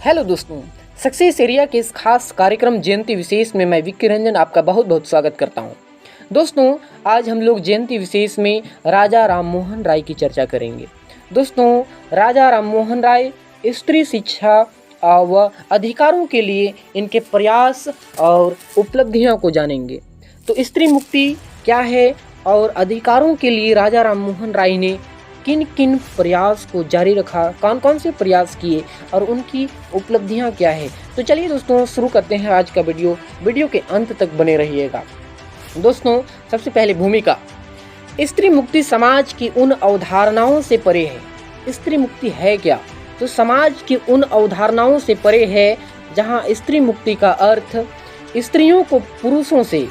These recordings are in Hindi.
हेलो दोस्तों, सक्सेस एरिया के इस खास कार्यक्रम जयंती विशेष में मैं विक्की रंजन आपका बहुत बहुत स्वागत करता हूं। दोस्तों, आज हम लोग जयंती विशेष में राजा राममोहन राय की चर्चा करेंगे। दोस्तों, राजा राममोहन राय स्त्री शिक्षा व अधिकारों के लिए इनके प्रयास और उपलब्धियों को जानेंगे। तो स्त्री मुक्ति क्या है और अधिकारों के लिए राजा राममोहन राय ने किन किन प्रयास को जारी रखा, कौन कौन से प्रयास किए और उनकी उपलब्धियां क्या है। तो चलिए दोस्तों, शुरू करते हैं आज का वीडियो के अंत तक बने रहिएगा। दोस्तों, सबसे पहले भूमिका। स्त्री मुक्ति समाज की उन अवधारणाओं से परे है। स्त्री मुक्ति है क्या? तो समाज की उन अवधारणाओं से परे है जहां स्त्री मुक्ति का अर्थ स्त्रियों को पुरुषों से,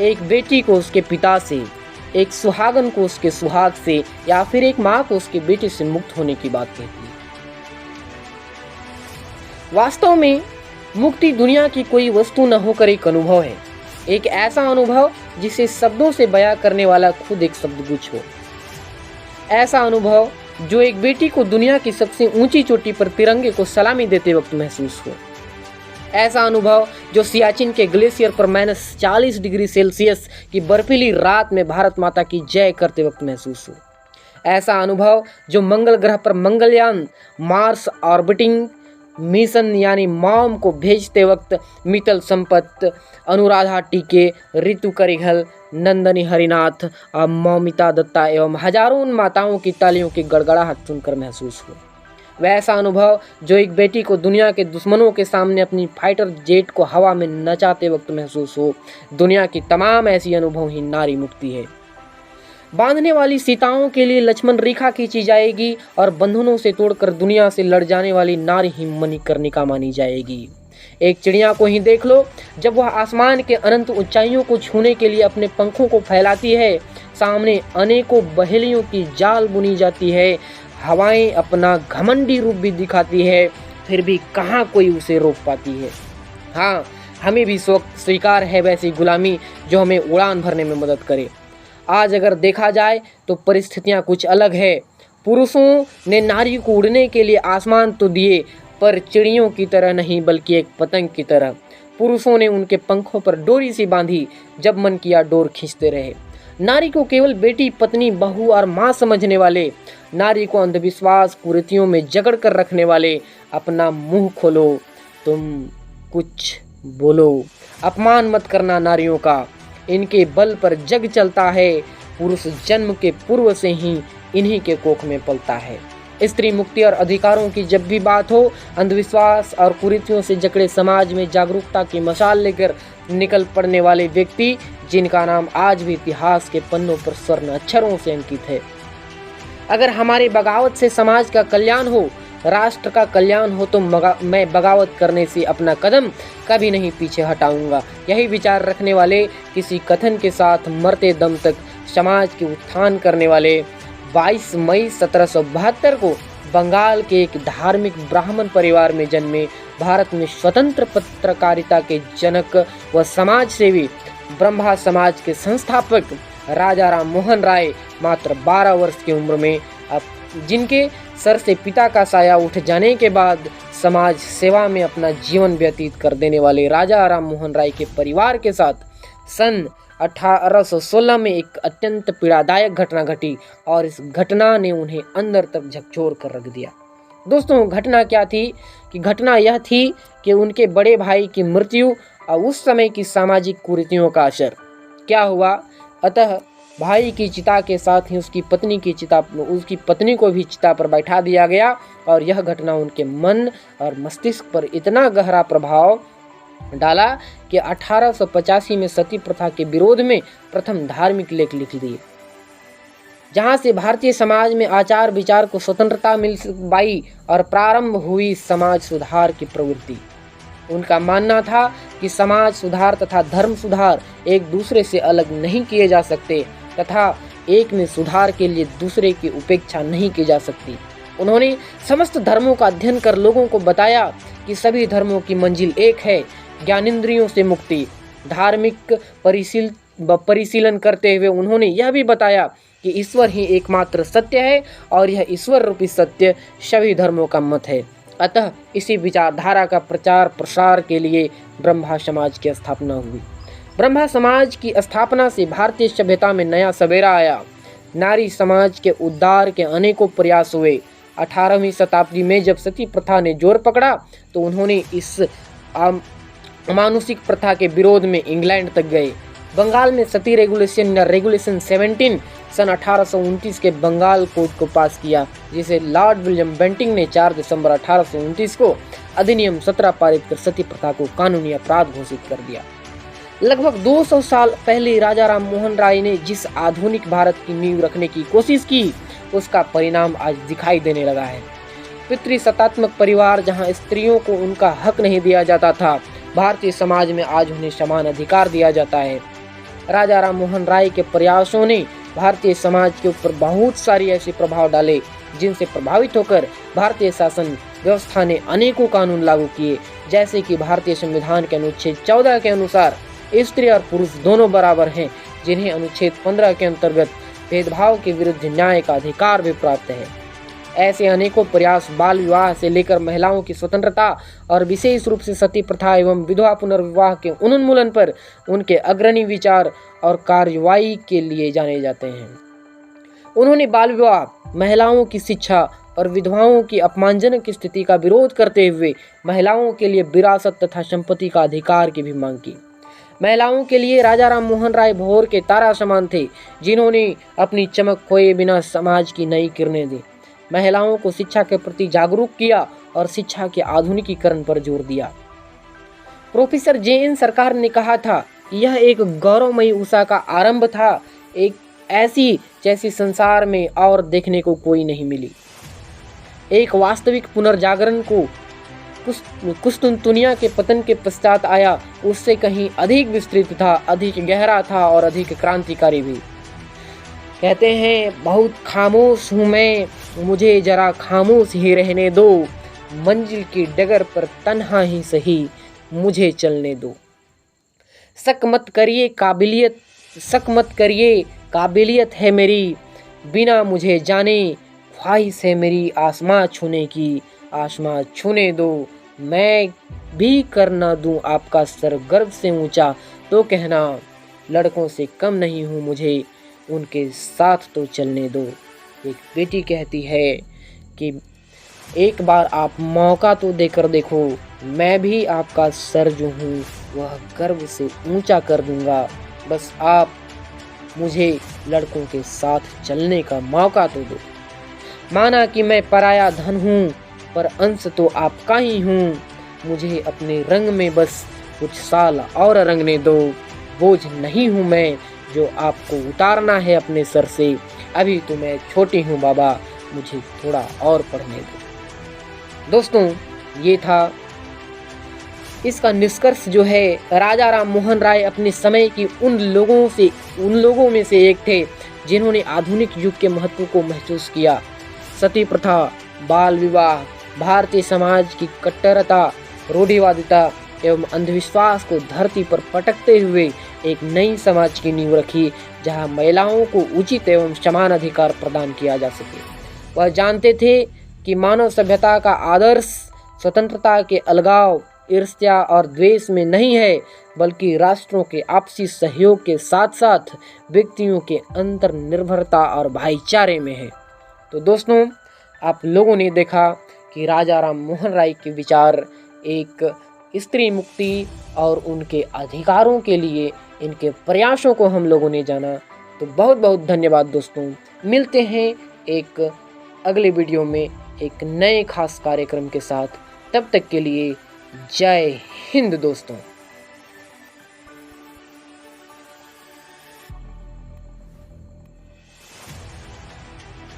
एक बेटी को उसके पिता से, एक सुहागन को उसके सुहाग से या फिर एक माँ को उसके बेटे से मुक्त होने की बात कहती है। वास्तव में मुक्ति दुनिया की कोई वस्तु न होकर एक अनुभव है, एक ऐसा अनुभव जिसे शब्दों से बयां करने वाला खुद एक शब्दगुच्छ हो। ऐसा अनुभव जो एक बेटी को दुनिया की सबसे ऊंची चोटी पर तिरंगे को सलामी देते वक्त महसूस हो। ऐसा अनुभव जो सियाचिन के ग्लेशियर पर -40 डिग्री सेल्सियस की बर्फीली रात में भारत माता की जय करते वक्त महसूस हो। ऐसा अनुभव जो मंगल ग्रह पर मंगलयान मार्स ऑर्बिटिंग मिशन यानी मॉम को भेजते वक्त मित्तल संपत, अनुराधा टीके, ऋतु करिघल, नंदनी हरिनाथ और मौमिता दत्ता एवं हजारों उन माताओं की तालियों की गड़गड़ाहट सुनकर महसूस हो। वैसा अनुभव जो एक बेटी को दुनिया के दुश्मनों के सामने अपनी फाइटर जेट को हवा में नचाते वक्त महसूस हो। दुनिया की तमाम ऐसी अनुभव ही नारी मुक्ति है। बांधने वाली सीताओं के लिए लक्ष्मण रेखा खींची जाएगी और बंधनों से तोड़कर दुनिया से लड़ जाने वाली नारी ही मणिकर्णिका मानी जाएगी। एक चिड़िया को ही देख लो, जब वह आसमान के अनंत ऊंचाइयों को छूने के लिए अपने पंखों को फैलाती है, सामने अनेकों बहेलियों की जाल बुनी जाती है, हवाएं अपना घमंडी रूप भी दिखाती है, फिर भी कहाँ कोई उसे रोक पाती है। हाँ, हमें भी स्वीकार है वैसी गुलामी जो हमें उड़ान भरने में मदद करे। आज अगर देखा जाए तो परिस्थितियाँ कुछ अलग है। पुरुषों ने नारी को उड़ने के लिए आसमान तो दिए, पर चिड़ियों की तरह नहीं बल्कि एक पतंग की तरह। पुरुषों ने उनके पंखों पर डोरी सी बांधी, जब मन किया डोर खींचते रहे। नारी को केवल बेटी, पत्नी, बहू और माँ समझने वाले, नारी को अंधविश्वास कुरीतियों में जकड़ कर रखने वाले, अपना मुंह खोलो, तुम कुछ बोलो, अपमान मत करना नारियों का, इनके बल पर जग चलता है, पुरुष जन्म के पूर्व से ही इन्हीं के कोख में पलता है। स्त्री मुक्ति और अधिकारों की जब भी बात हो, अंधविश्वास और कुरीतियों से जकड़े समाज में जागरूकता की मशाल लेकर निकल पड़ने वाले व्यक्ति, जिनका नाम आज भी इतिहास के पन्नों पर स्वर्ण अक्षरों से अंकित है। अगर हमारे बगावत से समाज का कल्याण हो, राष्ट्र का कल्याण हो, तो मैं बगावत करने से अपना कदम कभी नहीं पीछे हटाऊंगा। यही विचार रखने वाले, किसी कथन के साथ मरते दम तक समाज के उत्थान करने वाले 22 मई 1772 को बंगाल के एक धार्मिक ब्राह्मण परिवार में जन्मे, भारत में स्वतंत्र पत्रकारिता के जनक व समाज सेवी, ब्रह्मा समाज के संस्थापक राजा राममोहन राय मात्र 12 वर्ष की उम्र में, जिनके सर से पिता का साया उठ जाने के बाद समाज सेवा में अपना जीवन व्यतीत कर देने वाले राजा राममोहन राय के परिवार के साथ सन 1816 में एक अत्यंत पीड़ादायक घटना घटी और इस घटना ने उन्हें अंदर तक झकझोर कर रख दिया। दोस्तों, घटना क्या थी? कि घटना यह थी कि उनके बड़े भाई की मृत्यु और उस समय की सामाजिक कुरीतियों का असर। क्या हुआ? अतः भाई की चिता के साथ ही उसकी पत्नी को भी चिता पर बैठा दिया गया और यह घटना उनके मन और मस्तिष्क पर इतना गहरा प्रभाव डाला कि 1885 में सती प्रथा के विरोध में प्रथम धार्मिक लेख लिख दिए, जहां से भारतीय समाज में आचार विचार को स्वतंत्रता मिल पाई और प्रारंभ हुई समाज सुधार की प्रवृत्ति। उनका मानना था कि समाज सुधार तथा धर्म सुधार एक दूसरे से अलग नहीं किए जा सकते तथा एक में सुधार के लिए दूसरे की उपेक्षा नहीं की जा सकती। उन्होंने समस्त धर्मों का अध्ययन कर लोगों को बताया कि सभी धर्मों की मंजिल एक है, ज्ञानेंद्रियों से मुक्ति। धार्मिक परिशीलन करते हुए उन्होंने यह भी बताया कि ईश्वर ही एकमात्र सत्य है और यह ईश्वर रूपी सत्य सभी धर्मों का मत है। अतः इसी विचारधारा का प्रचार प्रसार के लिए ब्रह्मा समाज की स्थापना हुई। ब्रह्मा समाज की स्थापना से भारतीय सभ्यता में नया सवेरा आया। नारी समाज के उद्धार के अनेकों प्रयास हुए। 18वीं शताब्दी में जब सती प्रथा ने जोर पकड़ा तो उन्होंने इस अमानुषिक प्रथा के विरोध में इंग्लैंड तक गए। बंगाल में सती रेगुलेशन या रेगुलेशन 17 सन 1829 के बंगाल कोड को पास किया, जिसे लॉर्ड विलियम बेंटिंग ने 4 दिसंबर 1829 को अधिनियम 17 पारित कर सती प्रथा को कानूनी अपराध घोषित कर दिया। लगभग 200 साल पहले राजा राम मोहन राय ने जिस आधुनिक भारत की नींव रखने की कोशिश की, उसका परिणाम आज दिखाई देने लगा है। पितृसत्तात्मक परिवार जहां स्त्रियों को उनका हक नहीं दिया जाता था, भारतीय समाज में आज उन्हें समान अधिकार दिया जाता है। राजा राम मोहन राय के प्रयासों ने भारतीय समाज के ऊपर बहुत सारी ऐसे प्रभाव डाले, जिनसे प्रभावित होकर भारतीय शासन व्यवस्था ने अनेकों कानून लागू किए, जैसे कि भारतीय संविधान के अनुच्छेद 14 के अनुसार स्त्री और पुरुष दोनों बराबर हैं, जिन्हें अनुच्छेद 15 के अंतर्गत भेदभाव के विरुद्ध न्याय का अधिकार भी प्राप्त है। ऐसे अनेकों प्रयास बाल विवाह से लेकर महिलाओं की स्वतंत्रता और विशेष रूप से सती प्रथा एवं विधवा पुनर्विवाह के उन्मूलन पर उनके अग्रणी विचार और कार्यवाही के लिए जाने जाते हैं। उन्होंने बाल विवाह, महिलाओं की शिक्षा और विधवाओं की अपमानजनक स्थिति का विरोध करते हुए महिलाओं के लिए विरासत तथा संपत्ति का अधिकार की भी मांग की। महिलाओं के लिए राजा राम मोहन राय भोर के तारा समान थे, जिन्होंने अपनी चमक खोए बिना समाज की नई किरणें दी। महिलाओं को शिक्षा के प्रति जागरूक किया और शिक्षा के आधुनिकीकरण पर जोर दिया। Professor JN. सरकार ने कहा था, यह एक गौरवमयी उषा का आरंभ था, एक ऐसी जैसी संसार में और देखने को कोई नहीं मिली। एक वास्तविक पुनर्जागरण को कुस्तुनतुनिया के पतन के पश्चात आया, उससे कहीं अधिक विस्तृत था, अधिक गहरा था और अधिक क्रांतिकारी भी। कहते हैं, बहुत खामोश हूँ मैं, मुझे जरा खामोश ही रहने दो, मंजिल की डगर पर तन्हा ही सही मुझे चलने दो। शक मत करिए काबिलियत है मेरी, बिना मुझे जाने ख्वाहिश है मेरी आसमां छूने की, आसमां छूने दो, मैं भी कर ना दूं आपका सर गर्व से ऊंचा, तो कहना लड़कों से कम नहीं हूँ, मुझे उनके साथ तो चलने दो। एक बेटी कहती है कि एक बार आप मौका तो देकर देखो, मैं भी आपका सर जो हूँ वह गर्व से ऊंचा कर दूंगा, बस आप मुझे लड़कों के साथ चलने का मौका तो दो। माना कि मैं पराया धन हूँ, पर अंश तो आपका ही हूँ, मुझे अपने रंग में बस कुछ साल और रंगने दो, बोझ नहीं हूँ मैं जो आपको उतारना है अपने सर से, अभी तो मैं छोटी हूँ बाबा, मुझे थोड़ा और पढ़ने दो। दोस्तों, ये था इसका निष्कर्ष जो है। राजा राम मोहन राय अपने समय की उन लोगों में से एक थे, जिन्होंने आधुनिक युग के महत्व को महसूस किया। सती प्रथा, बाल विवाह, भारतीय समाज की कट्टरता, रूढ़िवादिता एवं अंधविश्वास को धरती पर पटकते हुए एक नई समाज की नींव रखी, जहां महिलाओं को उचित एवं समान अधिकार प्रदान किया जा सके। वह जानते थे कि मानव सभ्यता का आदर्श स्वतंत्रता के अलगाव, ईर्ष्या और द्वेष में नहीं है, बल्कि राष्ट्रों के आपसी सहयोग के साथ साथ व्यक्तियों के अंतर निर्भरता और भाईचारे में है। तो दोस्तों, आप लोगों ने देखा कि राजा राम मोहन राय के विचार, एक स्त्री मुक्ति और उनके अधिकारों के लिए इनके प्रयासों को हम लोगों ने जाना। तो बहुत बहुत धन्यवाद दोस्तों। मिलते हैं एक अगले वीडियो में एक नए खास कार्यक्रम के साथ। तब तक के लिए जय हिंद दोस्तों।